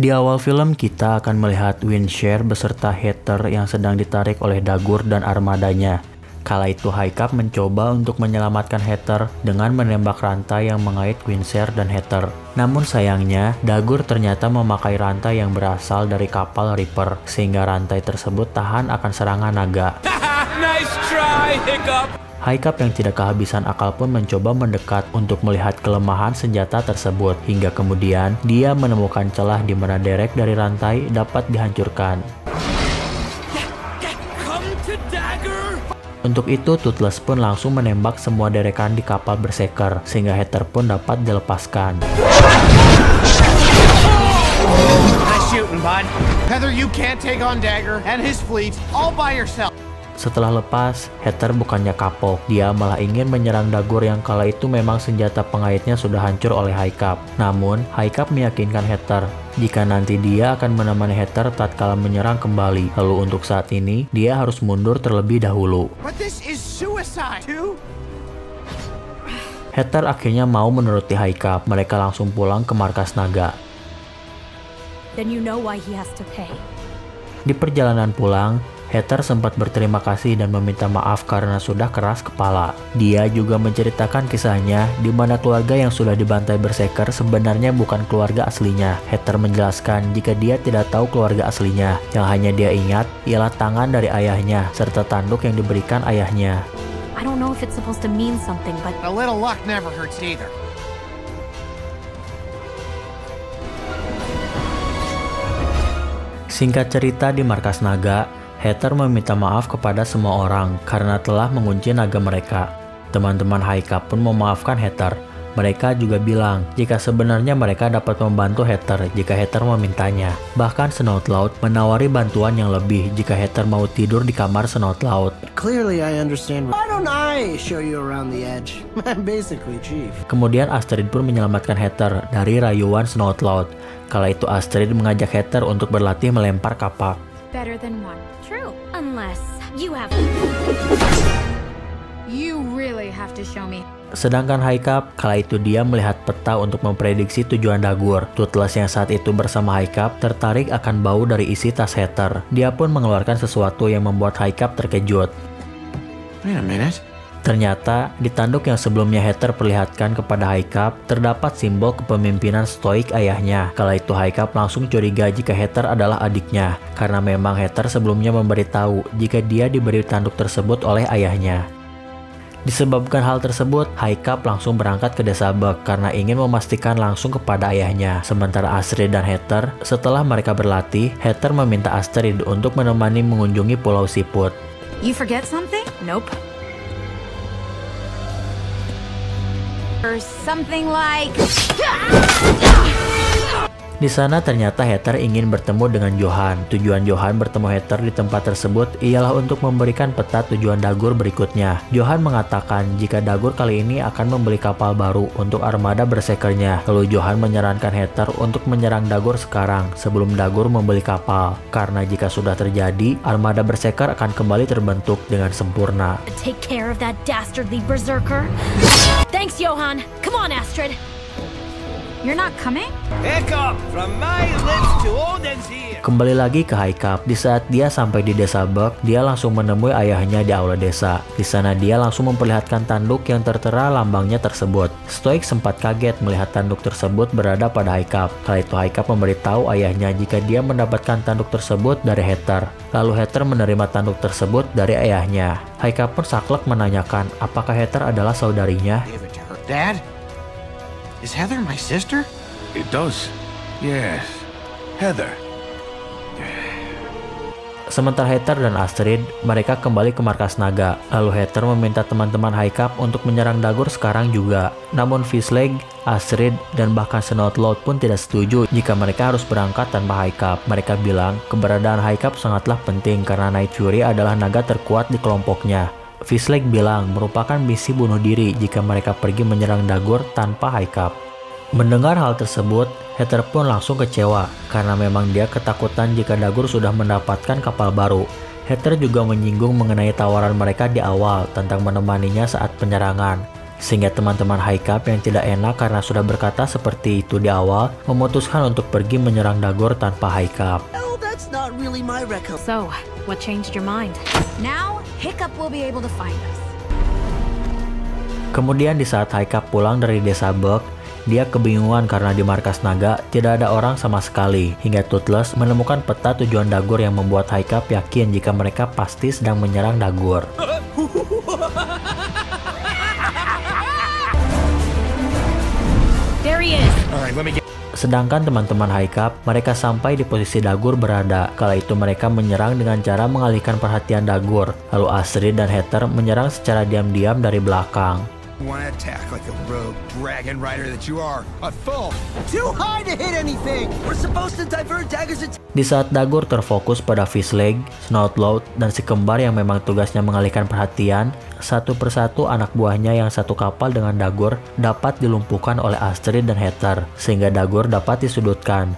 Di awal film kita akan melihat Windshare beserta Heather yang sedang ditarik oleh Dagur dan armadanya. Kala itu Haikap mencoba untuk menyelamatkan Heather dengan menembak rantai yang mengait Windshare dan Heather. Namun sayangnya, Dagur ternyata memakai rantai yang berasal dari kapal Reaper, sehingga rantai tersebut tahan akan serangan naga. Nice try, Hiccup! Haikap yang tidak kehabisan akal pun mencoba mendekat untuk melihat kelemahan senjata tersebut, hingga kemudian dia menemukan celah di mana derek dari rantai dapat dihancurkan. Untuk itu, Toothless pun langsung menembak semua derekan di kapal Berserker, sehingga Heather pun dapat dilepaskan. Heather, you can't take on Dagger and his fleet all by yourself. Setelah lepas, Heather bukannya kapok, dia malah ingin menyerang Dagur yang kala itu memang senjata pengaitnya sudah hancur oleh Haikap. Namun, Haikap meyakinkan Heather jika nanti dia akan menemani Heather tatkala menyerang kembali. Lalu untuk saat ini, dia harus mundur terlebih dahulu. But this is suicide too. Heather akhirnya mau menuruti Haikap. Mereka langsung pulang ke markas naga. Then you know why he has to pay. Di perjalanan pulang, Heather sempat berterima kasih dan meminta maaf karena sudah keras kepala. Dia juga menceritakan kisahnya di mana keluarga yang sudah dibantai Berserker sebenarnya bukan keluarga aslinya. Heather menjelaskan jika dia tidak tahu keluarga aslinya. Yang hanya dia ingat ialah tangan dari ayahnya serta tanduk yang diberikan ayahnya. I don't know if it's supposed to mean something, but A little luck never hurts either. Singkat cerita, di markas naga, Heather meminta maaf kepada semua orang karena telah mengunci naga mereka. Teman-teman Haikap pun memaafkan Heather. Mereka juga bilang jika sebenarnya mereka dapat membantu Heather jika Heather memintanya. Bahkan Snotlout menawari bantuan yang lebih jika Heather mau tidur di kamar Snotlout. Clearly I understand. Why don't I show you around the edge? I'm basically chief. Kemudian Astrid pun menyelamatkan Heather dari rayuan Snotlout. Kala itu Astrid mengajak Heather untuk berlatih melempar kapak. better than one. True. Unless you have... You really have to show me. Sedangkan Haikap, kala itu dia melihat peta untuk memprediksi tujuan Dagur. Toothless yang saat itu bersama Haikap tertarik akan bau dari isi tas Heather. Dia pun mengeluarkan sesuatu yang membuat Haikap terkejut. Wait a minute. Ternyata, di tanduk yang sebelumnya Heather perlihatkan kepada Haikap, terdapat simbol kepemimpinan stoik ayahnya. Kala itu Haikap langsung curiga jika Heather adalah adiknya, karena memang Heather sebelumnya memberitahu jika dia diberi tanduk tersebut oleh ayahnya. Disebabkan hal tersebut, Haikap langsung berangkat ke desa Bug karena ingin memastikan langsung kepada ayahnya. Sementara Astrid dan Heather, setelah mereka berlatih, Heather meminta Astrid untuk menemani mengunjungi Pulau Siput. You forget something? Nope. Or something like... Di sana ternyata Heather ingin bertemu dengan Johan. Tujuan Johan bertemu Heather di tempat tersebut ialah untuk memberikan peta tujuan Dagur berikutnya. Johan mengatakan jika Dagur kali ini akan membeli kapal baru untuk armada berserkernya. Lalu Johan menyarankan Heather untuk menyerang Dagur sekarang sebelum Dagur membeli kapal. Karena jika sudah terjadi, armada berserker akan kembali terbentuk dengan sempurna. Take care of that dastardly berserker. Thanks, Johan. Come on, Astrid. You're not coming? Hiccup! From my lips to Odin's ear! Kembali lagi ke Haikap. Di saat dia sampai di desa Bug, dia langsung menemui ayahnya di aula desa. Di sana dia langsung memperlihatkan tanduk yang tertera lambangnya tersebut. Stoik sempat kaget melihat tanduk tersebut berada pada Haikap. Kala itu Haikap memberitahu ayahnya jika dia mendapatkan tanduk tersebut dari Heather. Lalu Heather menerima tanduk tersebut dari ayahnya. Haikap pun saklek menanyakan apakah Heather adalah saudarinya. Give it to her. Dad? Is Heather my sister? It does. Yes. Heather. Sementara Heather dan Astrid, mereka kembali ke markas naga. Lalu Heather meminta teman-teman Haikap untuk menyerang Dagur sekarang juga. Namun Fishleg, Astrid, dan bahkan Snotlout pun tidak setuju jika mereka harus berangkat tanpa Haikap. Mereka bilang keberadaan Haikap sangatlah penting karena Night Fury adalah naga terkuat di kelompoknya. Fishleg bilang merupakan misi bunuh diri jika mereka pergi menyerang Dagur tanpa Haikap. Mendengar hal tersebut, Heather pun langsung kecewa karena memang dia ketakutan jika Dagur sudah mendapatkan kapal baru. Heather juga menyinggung mengenai tawaran mereka di awal tentang menemaninya saat penyerangan. Sehingga teman-teman Haikap yang tidak enak karena sudah berkata seperti itu di awal, memutuskan untuk pergi menyerang Dagor tanpa Haikap. Oh, that's not really my record. So, what changed your mind? Now, Hiccup will be able to find us. Kemudian di saat Haikap pulang dari desa Bug, dia kebingungan karena di markas naga tidak ada orang sama sekali. Hingga Toothless menemukan peta tujuan Dagor yang membuat Haikap yakin jika mereka pasti sedang menyerang Dagor. There he is! Alright, let me get... Sedangkan teman-teman Haikap, mereka sampai di posisi Dagor berada. Kala itu mereka menyerang dengan cara mengalihkan perhatian Dagor. Lalu Astrid dan Heather menyerang secara diam-diam dari belakang. Wanna attack like a rogue dragon rider that you are. A fool! Too high to hit anything. We're supposed to divert Dagger's attack. Di saat Dagor terfokus pada Fishleg, Snoutlout, dan si kembar yang memang tugasnya mengalihkan perhatian, satu persatu anak buahnya yang satu kapal dengan Dagor dapat dilumpuhkan oleh Astrid dan Heather, sehingga Dagor dapat disudutkan.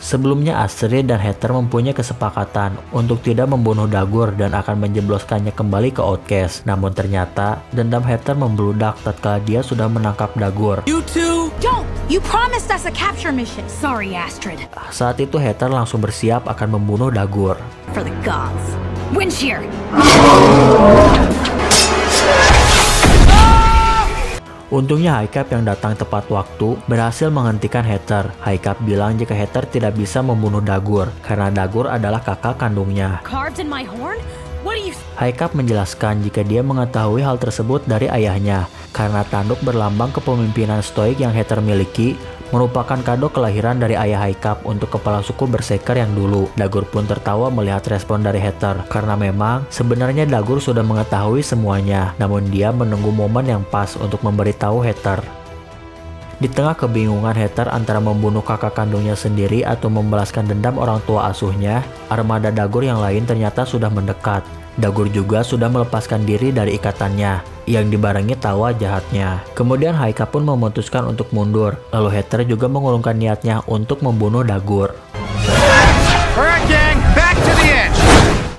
Sebelumnya Astrid dan Heather mempunyai kesepakatan untuk tidak membunuh Dagor dan akan menjebloskannya kembali ke Outcast. Namun ternyata dendam Heather membludak tatkala dia sudah menangkap Dagor. You two! Don't! You promised us a capture mission! Sorry, Astrid. Saat itu Heather langsung bersiap akan membunuh Dagor. For the gods. Windshear! Untungnya Haikap yang datang tepat waktu berhasil menghentikan Heather. Haikap bilang jika Heather tidak bisa membunuh Dagor karena Dagor adalah kakak kandungnya. Carved in my horn? What do you... Haikap menjelaskan jika dia mengetahui hal tersebut dari ayahnya karena tanduk berlambang kepemimpinan stoik yang Heather miliki merupakan kado kelahiran dari ayah Haikap untuk kepala suku Berserker yang dulu. Dagor pun tertawa melihat respon dari Heather karena memang sebenarnya Dagor sudah mengetahui semuanya, namun dia menunggu momen yang pas untuk memberitahu Heather. Di tengah kebingungan Heather antara membunuh kakak kandungnya sendiri atau membalaskan dendam orang tua asuhnya, armada Dagor yang lain ternyata sudah mendekat. Dagor juga sudah melepaskan diri dari ikatannya, yang dibarengi tawa jahatnya. Kemudian Haikap pun memutuskan untuk mundur, lalu Heather juga mengurungkan niatnya untuk membunuh Dagor. Alright, gang, back to the edge!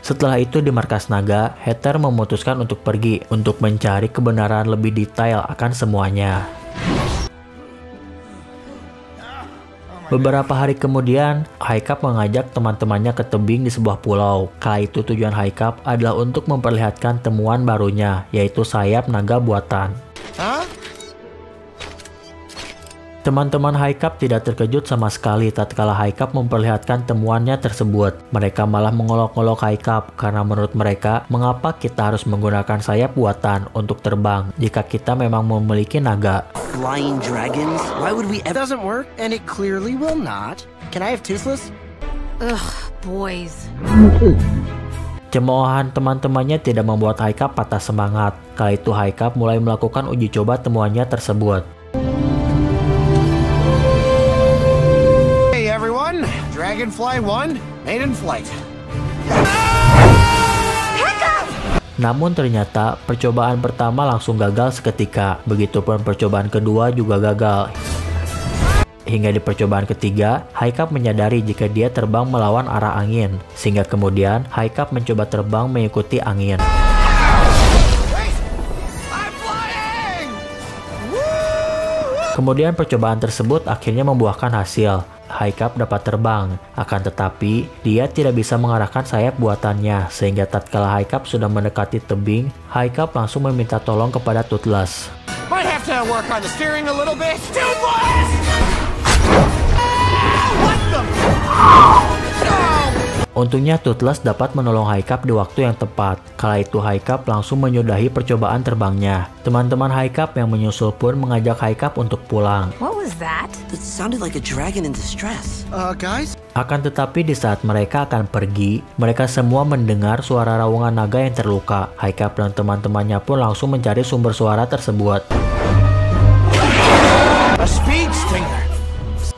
Setelah itu di markas naga, Heather memutuskan untuk pergi untuk mencari kebenaran lebih detail akan semuanya. Beberapa hari kemudian, Haikap mengajak teman-temannya ke tebing di sebuah pulau. Kala itu tujuan Haikap adalah untuk memperlihatkan temuan barunya, yaitu sayap naga buatan. Teman-teman Haikap tidak terkejut sama sekali tatkala Haikap memperlihatkan temuannya tersebut. Mereka malah mengolok-olok Haikap karena menurut mereka, mengapa kita harus menggunakan sayap buatan untuk terbang jika kita memang memiliki naga? Flying dragons? Why would we... It doesn't work, and it clearly will not. Can I have Toothless? Ugh, boys. Cemoohan teman-temannya tidak membuat Haikap patah semangat. Kala itu Haikap mulai melakukan uji coba temuannya tersebut. Hey everyone, Dragonfly 1, maiden flight. Namun ternyata percobaan pertama langsung gagal seketika. Begitupun percobaan kedua juga gagal. Hingga di percobaan ketiga, Haikap menyadari jika dia terbang melawan arah angin. Sehingga kemudian Haikap mencoba terbang mengikuti angin. Kemudian percobaan tersebut akhirnya membuahkan hasil. Haikap dapat terbang, akan tetapi dia tidak bisa mengarahkan sayap buatannya, sehingga tatkala Haikap sudah mendekati tebing, Haikap langsung meminta tolong kepada Toothless. Might have to work on the steering a little bit. Toothless! What the... Untungnya Toothless dapat menolong Haikap di waktu yang tepat. Kala itu Haikap langsung menyudahi percobaan terbangnya. Teman-teman Haikap yang menyusul pun mengajak Haikap untuk pulang. What was that? That sounded like a dragon in distress. Guys? Akan tetapi di saat mereka akan pergi, mereka semua mendengar suara raungan naga yang terluka. Haikap dan teman-temannya pun langsung mencari sumber suara tersebut. A speed stinger.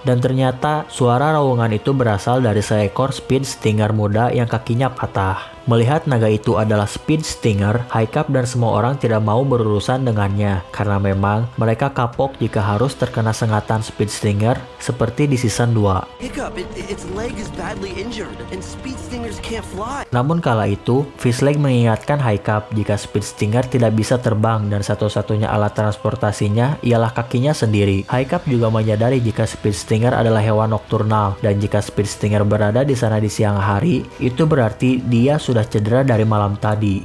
Dan ternyata suara raungan itu berasal dari seekor Speed Stinger muda yang kakinya patah. Melihat naga itu adalah Speed Stinger, Haikap dan semua orang tidak mau berurusan dengannya karena memang mereka kapok jika harus terkena sengatan Speed Stinger seperti di season 2. Hiccup, its leg is badly injured, and Speed Stingers can't fly. Namun kala itu, Fishleg mengingatkan Haikap jika Speed Stinger tidak bisa terbang dan satu-satunya alat transportasinya ialah kakinya sendiri. Haikap juga menyadari jika Speed Stinger adalah hewan nokturnal dan jika Speed Stinger berada di sana di siang hari, itu berarti dia sudah cedera dari malam tadi.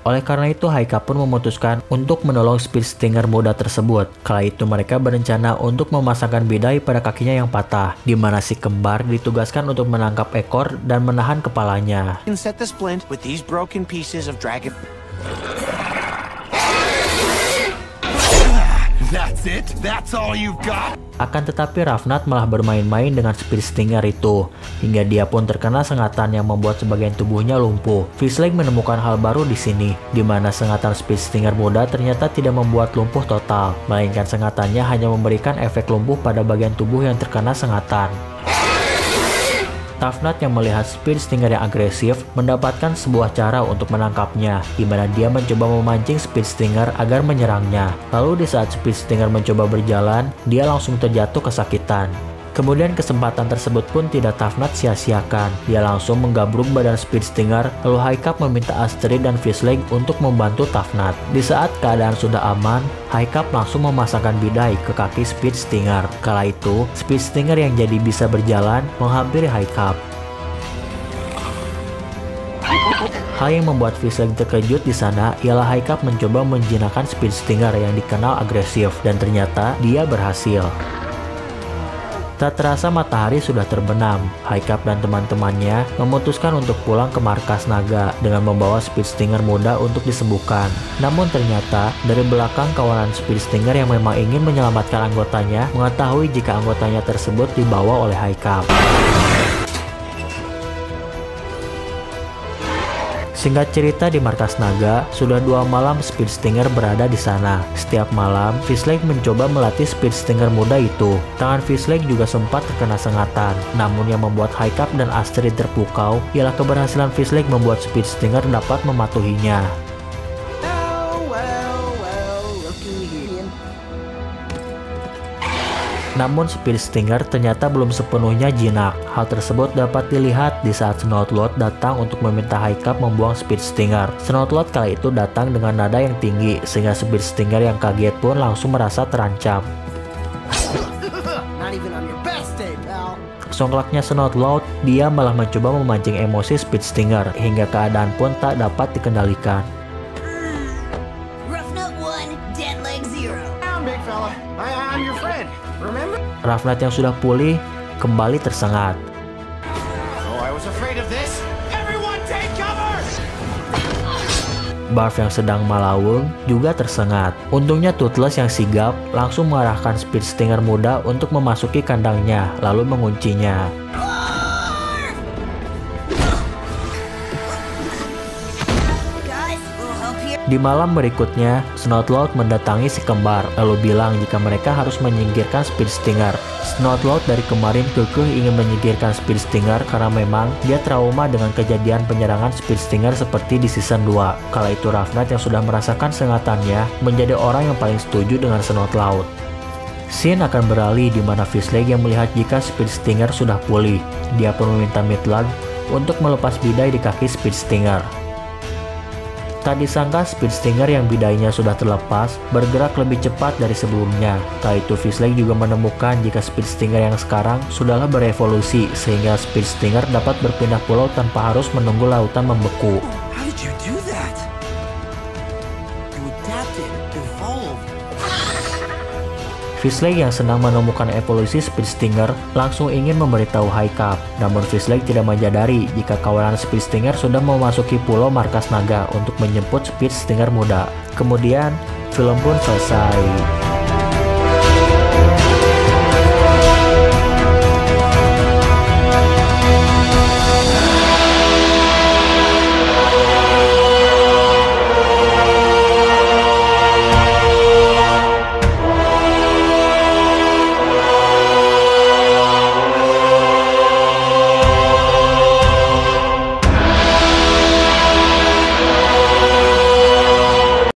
Oleh karena itu, Haikap pun memutuskan untuk menolong Speed Stinger muda tersebut. Kala itu mereka berencana untuk memasangkan bidai pada kakinya yang patah, di mana si kembar ditugaskan untuk menangkap ekor dan menahan kepalanya. Set the splint with these broken pieces of dragon. That's it? That's all you've got? Akan tetapi Ravnat malah bermain-main dengan Speed Stinger itu, hingga dia pun terkena sengatan yang membuat sebagian tubuhnya lumpuh. Fishleg menemukan hal baru di sini, di mana sengatan Speed Stinger muda ternyata tidak membuat lumpuh total, melainkan sengatannya hanya memberikan efek lumpuh pada bagian tubuh yang terkena sengatan. Tafnat yang melihat Speed Stinger yang agresif mendapatkan sebuah cara untuk menangkapnya, di mana dia mencoba memancing Speed Stinger agar menyerangnya. Lalu di saat Speed Stinger mencoba berjalan, dia langsung terjatuh kesakitan. Kemudian kesempatan tersebut pun tidak Tafnat sia-siakan. Dia langsung menggabruk badan Speed Stinger, lalu Haikap meminta Astrid dan Fishleg untuk membantu Tafnat. Di saat keadaan sudah aman, Haikap langsung memasangkan bidai ke kaki Speed Stinger. Kala itu, Speed Stinger yang jadi bisa berjalan menghampiri Haikap. Hal yang membuat Fishleg terkejut di sana ialah Haikap mencoba menjinakkan Speed Stinger yang dikenal agresif, dan ternyata dia berhasil. Tak terasa matahari sudah terbenam. Haikap dan teman-temannya memutuskan untuk pulang ke markas naga dengan membawa Speed Stinger muda untuk disembuhkan. Namun ternyata dari belakang kawanan Speed Stinger yang memang ingin menyelamatkan anggotanya mengetahui jika anggotanya tersebut dibawa oleh Haikap. Singkat cerita, di markas naga, sudah 2 malam Speed Stinger berada di sana. Setiap malam, Fishleg mencoba melatih Speed Stinger muda itu. Tangan Fishleg juga sempat terkena sengatan. Namun yang membuat Haikap dan Astrid terpukau ialah keberhasilan Fishleg membuat Speed Stinger dapat mematuhinya. Namun Speed Stinger ternyata belum sepenuhnya jinak. Hal tersebut dapat dilihat di saat Snoutload datang untuk meminta Haikap membuang Speed Stinger. Snoutload kala itu datang dengan nada yang tinggi, sehingga Speed Stinger yang kaget pun langsung merasa terancam. Songklaknya Snoutload, dia malah mencoba memancing emosi Speed Stinger, hingga keadaan pun tak dapat dikendalikan. Ravnat yang sudah pulih kembali tersengat. Barf yang sedang malaung juga tersengat. Untungnya Toothless yang sigap langsung mengarahkan Speed Stinger muda untuk memasuki kandangnya, lalu menguncinya. Di malam berikutnya, Snoutload mendatangi si kembar, lalu bilang jika mereka harus menyingkirkan Speed Stinger. Snoutload dari kemarin kekeh ingin menyingkirkan Speed Stinger karena memang dia trauma dengan kejadian penyerangan Speed Stinger seperti di season 2. Kala itu Ravnat yang sudah merasakan sengatannya menjadi orang yang paling setuju dengan Snoutload. Scene akan beralih di mana Fishleg yang melihat jika Speed Stinger sudah pulih. Dia pun meminta Midlag untuk melepas bidai di kaki Speed Stinger. Tak disangka Speed Stinger yang bidainya sudah terlepas bergerak lebih cepat dari sebelumnya. Kala itu Fishleg juga menemukan jika Speed Stinger yang sekarang sudahlah berevolusi, sehingga Speed Stinger dapat berpindah pulau tanpa harus menunggu lautan membeku. How did you do that? You adapted, evolved. Fishleg yang senang menemukan evolusi Speed Stinger langsung ingin memberitahu Haikap. Namun Fishleg tidak menyadari jika kawanan Speed Stinger sudah memasuki pulau markas naga untuk menjemput Speed Stinger muda. Kemudian, film pun selesai.